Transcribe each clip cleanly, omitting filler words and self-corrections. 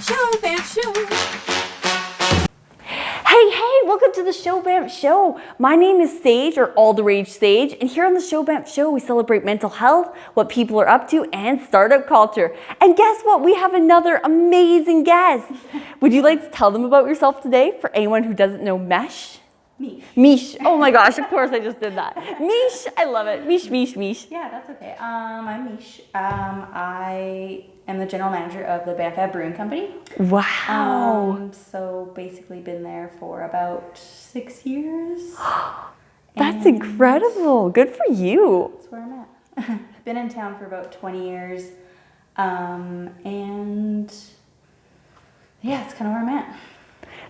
ShowBanffShow. Hey, welcome to the ShowBanffShow. My name is Sage, or All the Rage Sage, and here on the ShowBanffShow, we celebrate mental health, what people are up to, and startup culture. And guess what? We have another amazing guest. Would you like to tell them about yourself today for anyone who doesn't know Mesh? Meesh. Oh my gosh, of course I just did that. Meesh, I love it. Meesh. Yeah, that's okay. I'm Meesh. I am the general manager of the Banff Brewing Company. Wow. So basically been there for about 6 years. That's incredible. Good for you. That's where I'm at. Been in town for about 20 years. And yeah, it's kind of where I'm at.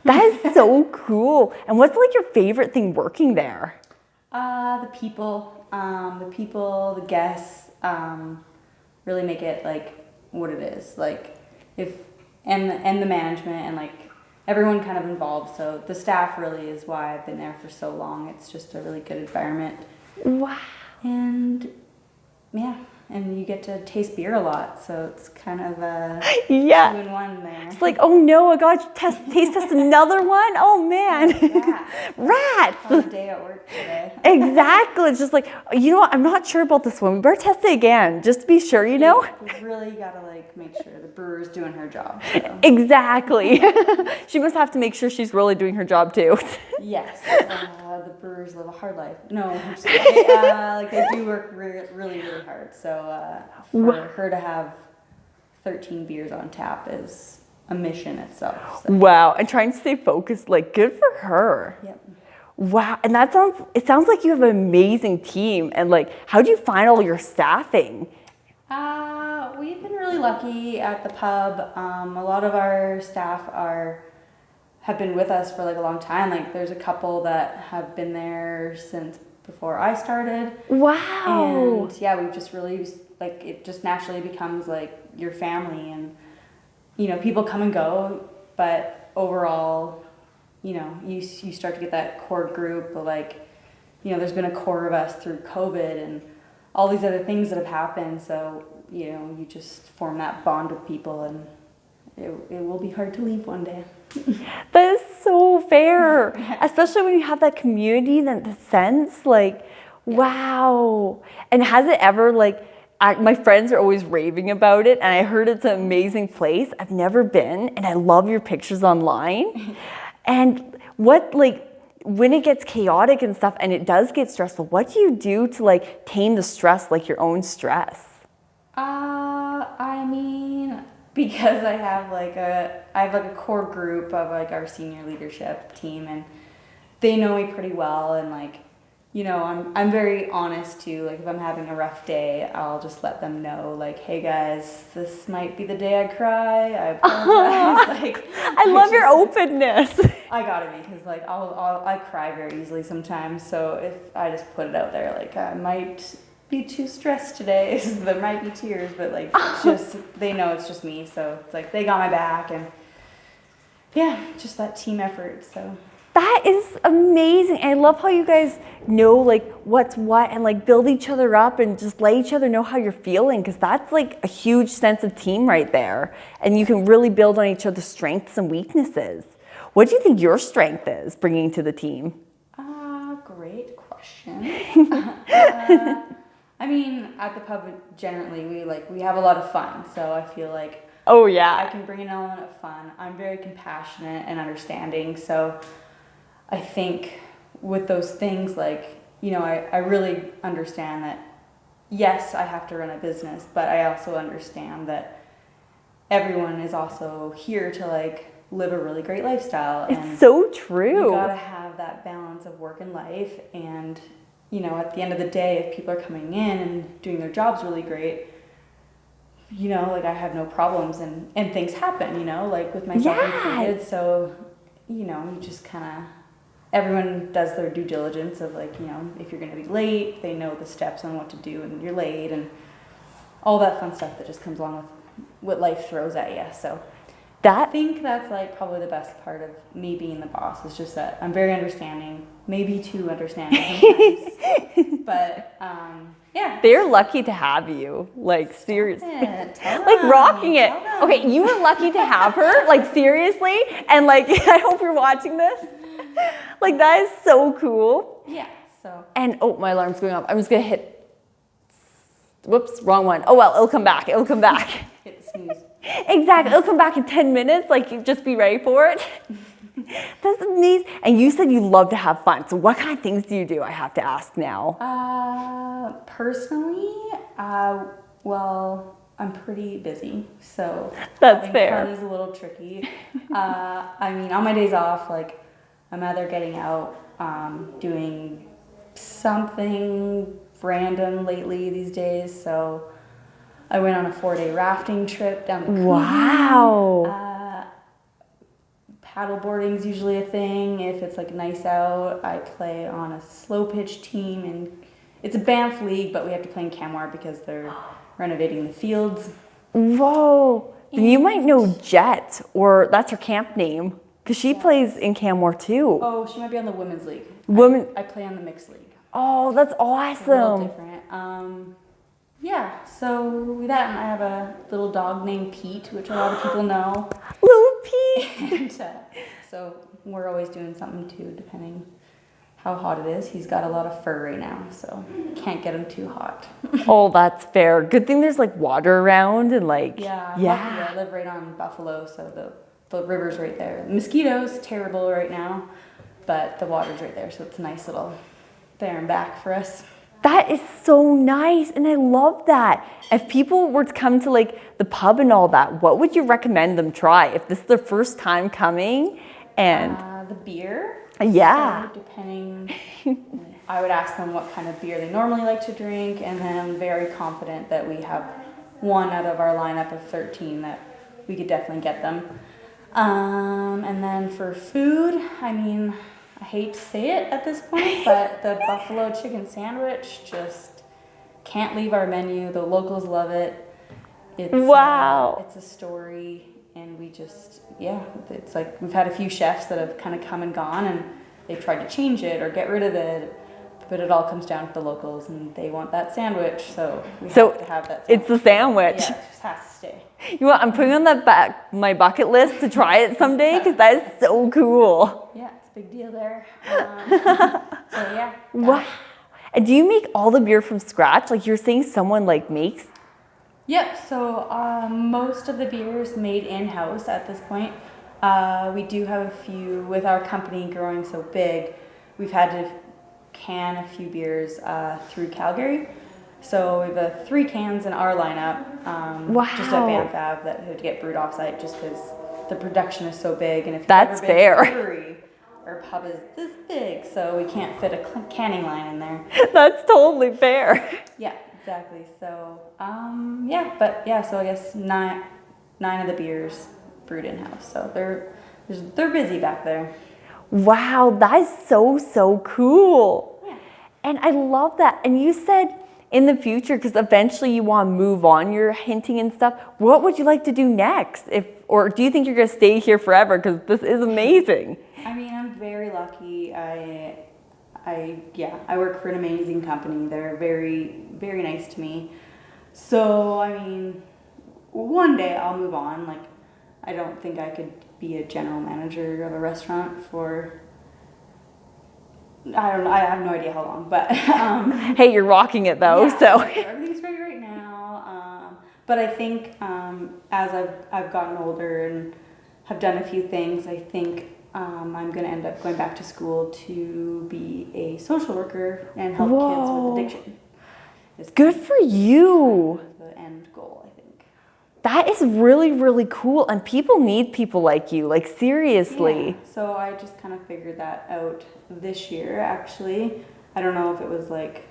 That is so cool. And what's like your favorite thing working there? The people, the guests, really make it like what it is. Like and the management and like everyone kind of involved. So the staff really is why I've been there for so long. It's just a really good environment. Wow. And yeah. And you get to taste beer a lot, so it's kind of a 2-in-1 there. It's like, oh no, I got to taste test another one? Oh man. Rats. Hard day at work today. Exactly. It's just like, you know what, I'm not sure about this one. We better test it again, just to be sure, you know? We really gotta like make sure the brewer's doing her job. So. Exactly. She must have to make sure she's really doing her job too. Yes. The brewers live a hard life. No, I'm just kidding. They do work really hard. So for her to have 13 beers on tap is a mission itself. So. Wow. And trying to stay focused, like good for her. Yep. Wow. And it sounds like you have an amazing team. And like, how do you find all your staffing? We've been really lucky at the pub. A lot of our staff have been with us for like a long time. Like there's a couple that have been there since before I started. Wow. And yeah, we've just really like it just naturally becomes like your family, and you know, people come and go, but overall, you know, you start to get that core group of like, you know, there's been a core of us through COVID and all these other things that have happened. So, you know, you just form that bond with people, and it will be hard to leave one day. That is so fair, especially when you have that community, that the sense, like, wow. And has it ever, like, my friends are always raving about it, and I heard it's an amazing place. I've never been, and I love your pictures online. And what, like, when it gets chaotic and stuff, and it does get stressful, what do you do to, like, tame the stress, like your own stress? I mean, because I have like a core group of like our senior leadership team, and they know me pretty well, and like, you know, I'm very honest too. Like if I'm having a rough day, I'll just let them know like, hey guys, this might be the day I cry. I apologize. Like I love your openness. I gotta be, because like I cry very easily sometimes. So if I just put it out there, like I might be too stressed today, so there might be tears, but like it's just they know it's just me, so it's like they got my back, and yeah, just that team effort. So that is amazing. And I love how you guys know like what's what, and like build each other up and just let each other know how you're feeling, because that's like a huge sense of team right there, and you can really build on each other's strengths and weaknesses. What do you think your strength is bringing to the team? Great question. I mean, at the pub generally we have a lot of fun, so I feel like I can bring an element of fun. I'm very compassionate and understanding, so I think with those things, like, you know, I really understand that yes, I have to run a business, but I also understand that everyone is also here to like live a really great lifestyle. It's so true. You gotta have that balance of work and life, and you know, at the end of the day, if people are coming in and doing their jobs really great, you know, like I have no problems, and things happen, you know, like with myself included. So, you know, you just kind of, everyone does their due diligence of like, you know, if you're going to be late, they know the steps on what to do and you're late, and all that fun stuff that just comes along with what life throws at you. So I think that's like probably the best part of me being the boss, is just that I'm very understanding, maybe too understanding sometimes. But Yeah. They're lucky to have you. Like, seriously. Tell Like, them, rocking it. tell them. Okay, you were lucky to have her. Like, seriously. And, like, I hope you're watching this. Like, that is so cool. Yeah, so. And, oh, my alarm's going off. I'm just going to hit. Whoops, wrong one. Oh, well, it'll come back. It'll come back. Hit the snooze. Exactly. It'll come back in 10 minutes. Like, just be ready for it. That's amazing. And you said you love to have fun. So what kind of things do you do? I have to ask now. Personally, well, I'm pretty busy, so That's having fair. fun is a little tricky. I mean, on my days off, like, I'm either getting out, doing something random lately these days. So I went on a 4-day rafting trip down the Queen. Wow. Paddleboarding is usually a thing. If it's like nice out, I play on a slow pitch team, and it's a Banff league, but we have to play in Canmore because they're renovating the fields. Whoa. Then you might know Jet, or that's her camp name, because she plays in Canmore too. Oh, she might be on the women's league. Women. I play on the mixed league. Oh, that's It's a little awesome. different. Yeah, so with that, and I have a little dog named Pete, which a lot of people know. Little Pete. And so we're always doing something too, depending how hot it is. He's got a lot of fur right now, so can't get him too hot. Oh, that's fair. Good thing there's like water around and like. Yeah, Yeah. luckily I live right on Buffalo, so the river's right there. The mosquitoes, terrible right now, but the water's right there, so it's a nice little there and back for us. That is so nice, and I love that. If people were to come to like the pub and all that, what would you recommend them try if this is their first time coming? And The beer. Yeah. So depending, I would ask them what kind of beer they normally like to drink, and then I'm very confident that we have one out of our lineup of 13 that we could definitely get them. And then for food, I mean, I hate to say it at this point, but the buffalo chicken sandwich just can't leave our menu. The locals love it. It's, Wow. it's a story, and we just, yeah, it's like we've had a few chefs that have kind of come and gone, and they've tried to change it or get rid of it, but it all comes down to the locals, and they want that sandwich, so we have to have that sandwich. It's the sandwich. Yeah, it just has to stay. You know what? I'm putting on that my bucket list to try it someday because that is so cool. Yeah, it's a big deal there. So yeah. Wow. And do you make all the beer from scratch? Like you're saying someone like makes? Yep, so most of the beers made in-house at this point. We do have a few, with our company growing so big, we've had to can a few beers through Calgary. So we have 3 cans in our lineup, just at Banff Ave that had to get brewed offsite just because the production is so big. And if you've That's ever been fair. to a brewery, our pub is this big, so we can't fit a canning line in there. That's totally fair. Yeah, exactly. So, so I guess nine of the beers brewed in-house. So they're busy back there. Wow, that is so cool. Yeah. And I love that. And you said in the future, because eventually you want to move on, you're hinting and stuff. What would you like to do next? Or do you think you're going to stay here forever? Because this is amazing. I mean, I'm very lucky. I work for an amazing company. They're very, very nice to me. So, I mean, one day I'll move on. Like, I don't think I could be a general manager of a restaurant for, I don't know, I have no idea how long, but Hey, you're rocking it though, yeah, so. everything's great right now. But I think as I've gotten older and have done a few things, I think I'm going to end up going back to school to be a social worker and help kids with addiction. It's Good for you. the end goal, I think. That is really cool. And people need people like you, like seriously. Yeah. So I just kind of figured that out this year, actually. I don't know if it was like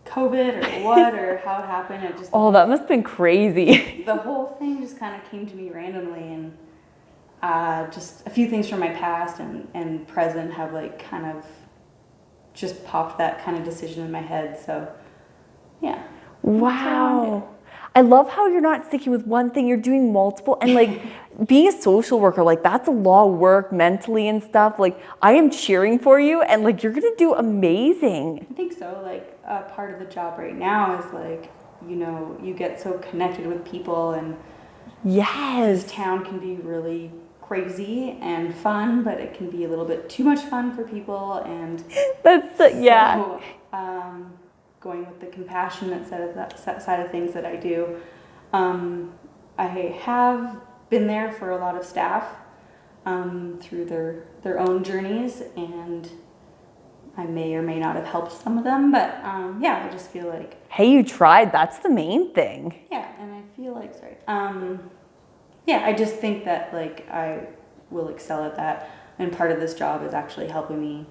COVID or what or how it happened. It just Oh, that must have been crazy. the whole thing just kind of came to me randomly, and just a few things from my past and present have like kind of just popped that kind of decision in my head. So yeah. Wow. I love how you're not sticking with one thing, you're doing multiple. And like being a social worker, like that's a lot of work mentally and stuff. Like I am cheering for you and like you're gonna do amazing. I think so. Like part of the job right now is like, you know, you get so connected with people, and Yes. this town can be really crazy and fun, but it can be a little bit too much fun for people. And Yeah. so, going with the compassionate side of things that I do, I have been there for a lot of staff through their own journeys, and I may or may not have helped some of them, but yeah, I just feel like, Hey, you tried. That's the main thing. yeah, and I feel like, yeah, I just think that like I will excel at that, and part of this job is actually helping me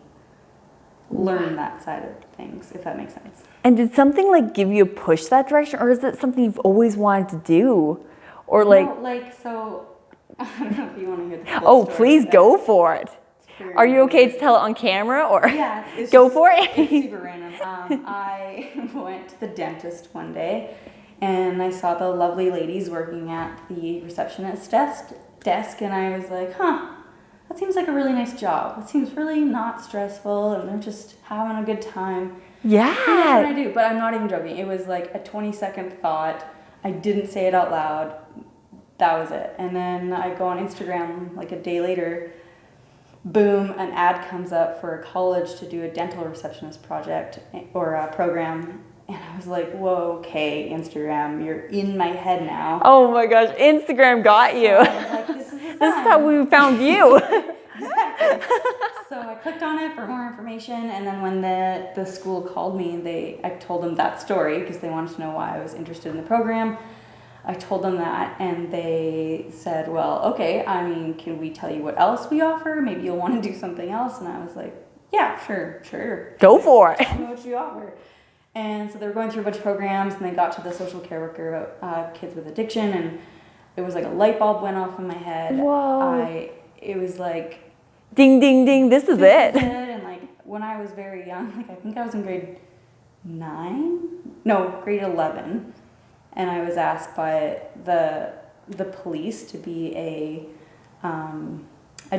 learn that side of things, if that makes sense. And did something like give you a push that direction, or is it something you've always wanted to do? Or like, No, like, so, I don't know if you want to hear the full oh, story, please but go for it. it's very Are you okay random. to tell it on camera or Yeah, it's go just- for It's it? super random. I went to the dentist one day, and I saw the lovely ladies working at the receptionist desk, and I was like, huh, that seems like a really nice job. It seems really not stressful, and they're just having a good time. What can I Yeah. do? But I'm not even joking. It was like a 20-second thought. I didn't say it out loud. That was it. And then I go on Instagram like a day later. Boom, an ad comes up for a college to do a dental receptionist project or a program. And I was like, whoa, okay, Instagram, you're in my head now. Oh my gosh, Instagram got you. I was like, this is the This is sign. how we found you. Exactly. So I clicked on it for more information, and then when the school called me, I told them that story because they wanted to know why I was interested in the program. I told them that, and they said, well, okay, I mean, can we tell you what else we offer? Maybe you'll want to do something else. And I was like, yeah, sure. Go for it. Tell me what you offer. And so they were going through a bunch of programs, and they got to the social care worker about kids with addiction, and it was like a light bulb went off in my head. Whoa. It was like, Ding, ding, ding. This is this is it. And like when I was very young, like I think I was in grade 11, and I was asked by the police to be a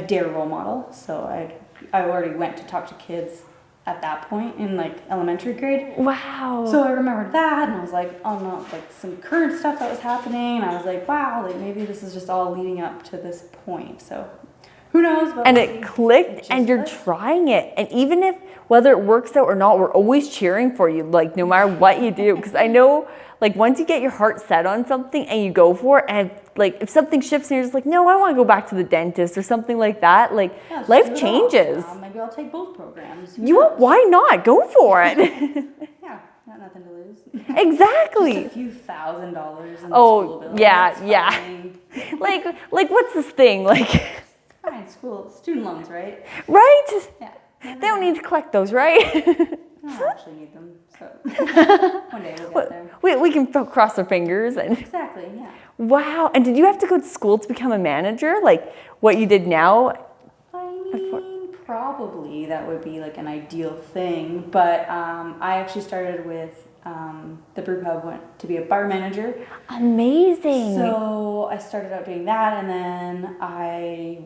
dare role model. So I already went to talk to kids at that point in like elementary grade. Wow. So I remembered that, and I was like, oh no, like some current stuff that was happening, and I was like, wow, like maybe this is just all leading up to this point. So who knows? But and we'll it see. clicked, It just and you're clicked. trying it. And even if, whether it works out or not, we're always cheering for you, like no matter what you do. Because I know, like once you get your heart set on something and you go for it, and like if something shifts and you're just like, no, I want to go back to the dentist or something like that, like Yeah, just life do it all. changes. Maybe I'll take both programs. Who You knows? why not? Go for it. Yeah, got nothing to lose. Exactly. Just a few $1,000s in Oh, school bills. yeah, That's yeah. fine. like what's this thing? Like, Fine, school, student loans, right? right? Yeah. They don't need to collect those, right? I don't actually need them, so one day we'll get there. we can cross our fingers and. Exactly, yeah. Wow. And did you have to go to school to become a manager? Like what you did now? I mean, probably that would be like an ideal thing, but I actually started with the brew pub, went to be a bar manager. Amazing. So I started out doing that, and then I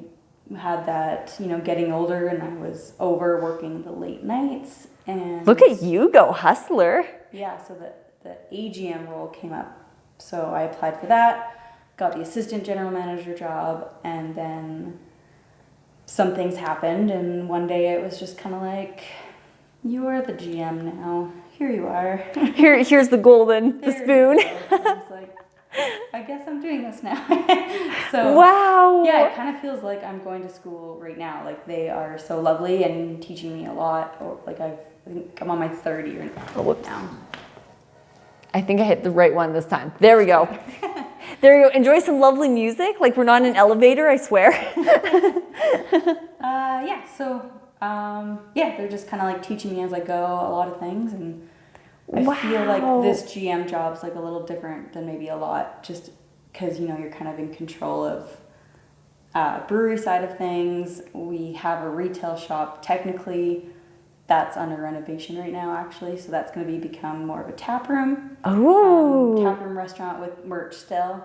had that, getting older, and I was overworking the late nights. And Look at you go, hustler. yeah, so the AGM role came up. So I applied for that, got the assistant general manager job, and then some things happened, and one day it was just kind of like, you are the GM now. Here you are. Here's the golden, the There you spoon. go. And I was like, I guess I'm doing this now. So Wow. yeah, it kind of feels like I'm going to school right now. Like they are so lovely and teaching me a lot. Or like I think I'm on my third year whoops. now. I think I hit the right one this time. There we go. There you go. Enjoy some lovely music. Like we're not in an elevator, I swear. Yeah, so yeah, they're just kind of like teaching me as I go a lot of things, and I feel like Wow. this GM job's like a little different than maybe a lot, just because you're kind of in control of brewery side of things. We have a retail shop technically that's under renovation right now, actually. So that's going to become more of a tap room. Oh. Tap room restaurant with merch still.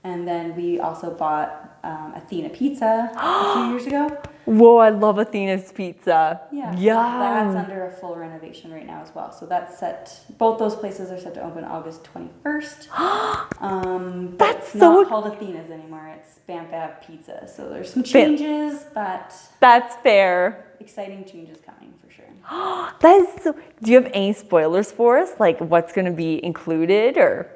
And then we also bought Athena Pizza a few years ago. Whoa, I love Athena's Pizza. Yeah. Yum. That's under a full renovation right now as well. So that's set, both those places are set to open August 21st. But That's it's so not called Athena's anymore. It's Banff Pizza. So there's some changes, but That's fair. exciting changes coming for sure. That is so. Do you have any spoilers for us? Like what's going to be included or?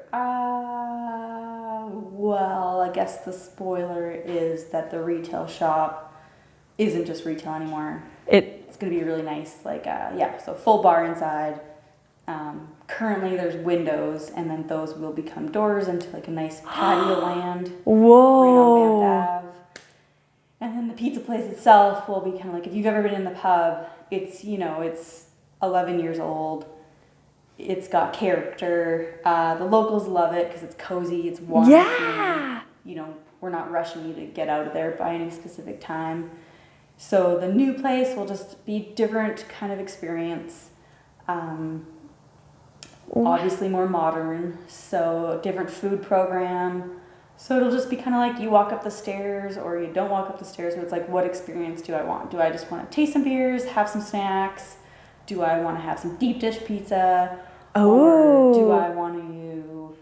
Well, I guess the spoiler is that the retail shop isn't just retail anymore. It's going to be really nice, so full bar inside. Currently there's windows, and then those will become doors into like a nice patio land. Whoa. Right on Banff Ave. And then the pizza place itself will be kind of like, if you've ever been in the pub, it's 11 years old. It's got character. The locals love it because it's cozy, it's warm. Yeah. We're not rushing you to get out of there by any specific time. So the new place will just be different kind of experience. Obviously more modern, so different food program. So it'll just be kind of like you walk up the stairs or you don't walk up the stairs, where it's like, what experience do I want? Do I just want to taste some beers, have some snacks? Do I want to have some deep dish pizza? Or do I want to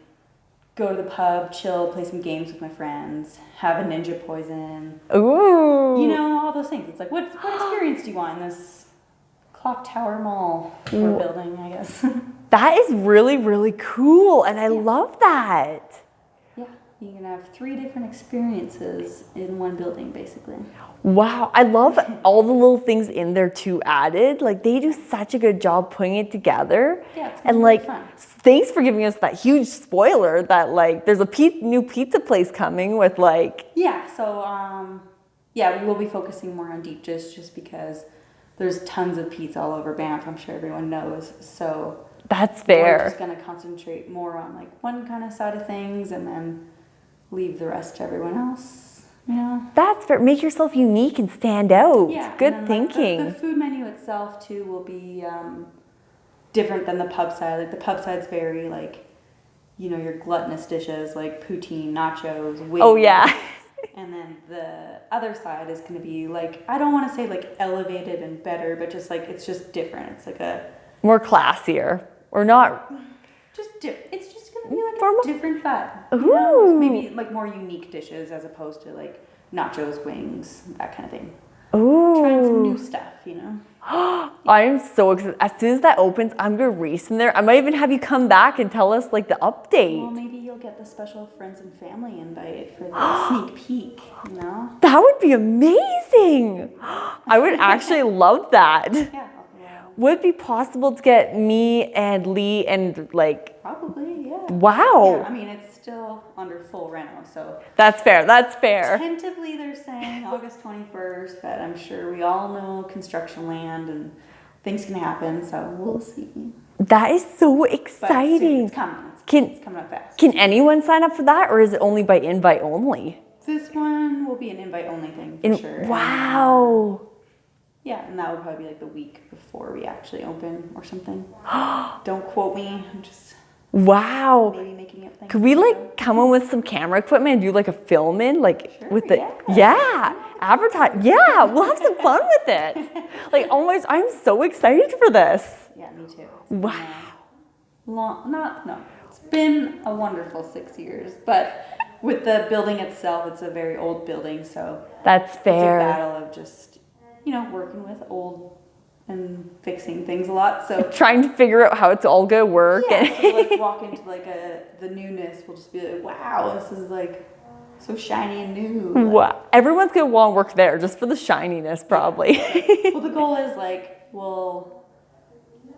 go to the pub, chill, play some games with my friends, have a ninja poison? Ooh. All those things. It's like, what experience do you want in this clock tower mall we're building, I guess? That is really, really cool. And I love that. Yeah. You can have 3 different experiences in one building, basically. Wow. I love all the little things in there too added. Like they do such a good job putting it together. Yeah, it's and really like, fun. thanks for giving us that huge spoiler that like there's a new pizza place coming with like. Yeah. So, we will be focusing more on deep dish just because there's tons of pizza all over Banff. I'm sure everyone knows. So that's fair. We're just going to concentrate more on like one kind of side of things and then leave the rest to everyone else, That's fair. Make yourself unique and stand out. Yeah. Good and then, thinking. The food menu itself too will be different than the pub side. Like the pub side's very like, your gluttonous dishes like poutine, nachos, wings. Oh yeah. And then the other side is going to be like, I don't want to say like elevated and better, but just like, it's just different. It's like a More classier or not. just different. It's just going to be like Formal. a different vibe. Ooh. Maybe like more unique dishes as opposed to like nachos, wings, that kind of thing. Ooh. Trying some new stuff, I'm so excited. As soon as that opens, I'm going to race in there. I might even have you come back and tell us like the update. Well, maybe you'll get the special friends and family invite for the sneak peek, That would be amazing. I would actually love that. Yeah. Would it be possible to get me and Lee and like... Probably, yeah. Wow. Yeah, I mean, it's still under full reno, so... That's fair. That's fair. Tentatively, they're saying August 21st, but I'm sure we all know construction land and things can happen, so we'll see. That is so But exciting. it's coming. It's coming up fast. Can anyone sign up for that, or is it only by invite only? This one will be an invite-only thing, for sure. Wow. Yeah, and that would probably be like the week before we actually open or something. Don't quote me. I'm just Wow. maybe making up things. Could we like come in with some camera equipment and do like a film in like Sure, with the advertise? Yeah, we'll have some fun with it. Like almost, I'm so excited for this. Yeah, me too. Wow. It's been a wonderful 6 years, but with the building itself, it's a very old building, so That's fair. it's a battle of just, working with old and fixing things a lot. So Trying to figure out how it's all gonna work. yeah, so like walk into like the newness, we'll just be like, wow, this is like so shiny and new. Like, Wow. Everyone's gonna want to work there just for the shininess, probably. well, the goal is like we'll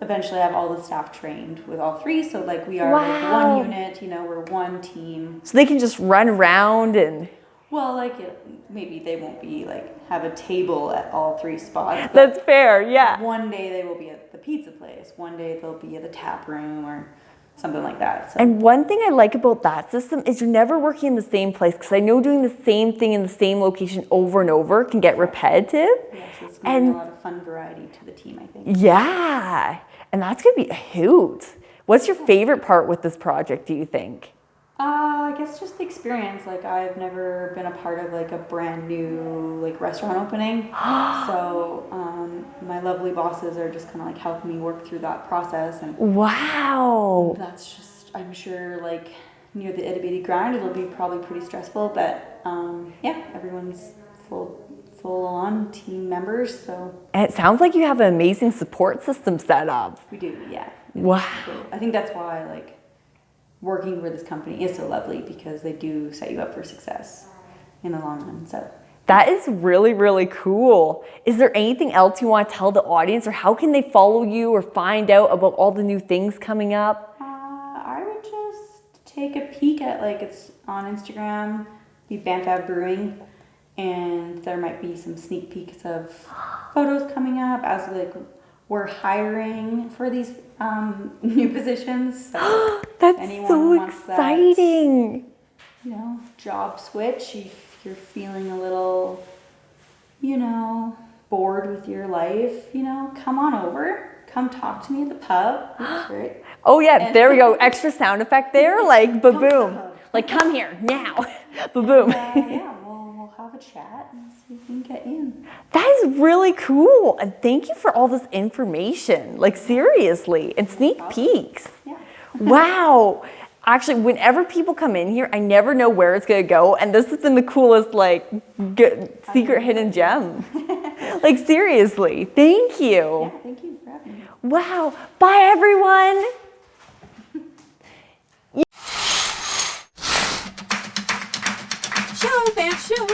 eventually have all the staff trained with all 3. So like we are like Wow. one unit, we're one team. So they can just run around and. Well, like maybe they won't be like have a table at all 3 spots. But That's fair. Yeah. one day they will be at the pizza place. One day they'll be at the tap room or something like that. So. And one thing I like about that system is you're never working in the same place, because I know doing the same thing in the same location over and over can get repetitive. Yes, it's going to be a lot of fun variety to the team, I think. Yeah, and that's gonna be a hoot. What's your favorite part with this project, do you think? I guess just the experience. Like, I've never been a part of like a brand new like restaurant opening. So my lovely bosses are just kind of like helping me work through that process. And Wow. that's just, I'm sure, like near the itty bitty grind, it'll be probably pretty stressful. But yeah, everyone's full on team members. So And it sounds like you have an amazing support system set up. we do, yeah. Wow. I think that's why like working for this company is so lovely, because they do set you up for success in the long run. So That is really, really cool. Is there anything else you want to tell the audience, or how can they follow you or find out about all the new things coming up? I would just take a peek at, like, it's on Instagram, be Banff Brewing, and there might be some sneak peeks of photos coming up as like we're hiring for these new positions. So That's anyone so wants exciting. that, job switch, if you're feeling a little, bored with your life, come on over. Come talk to me at the pub. Oops, right? Oh yeah, there we go. Extra sound effect there, like Come to the ba-boom. hub. Like come here now, ba-boom. Yeah, we'll have a chat and see if we can get in. That is really cool. And thank you for all this information. Like seriously, and sneak peeks. Yeah. Wow. Actually, whenever people come in here, I never know where it's gonna go, and this has been the coolest, like, secret hidden gem. Like seriously, thank you. Yeah, thank you for having me. Wow. Bye, everyone. ShowBanffShow.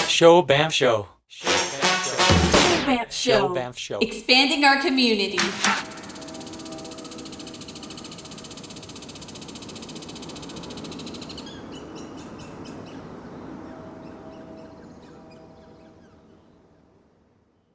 ShowBanffShow. ShowBanffShow. ShowBanffShow. Expanding our community.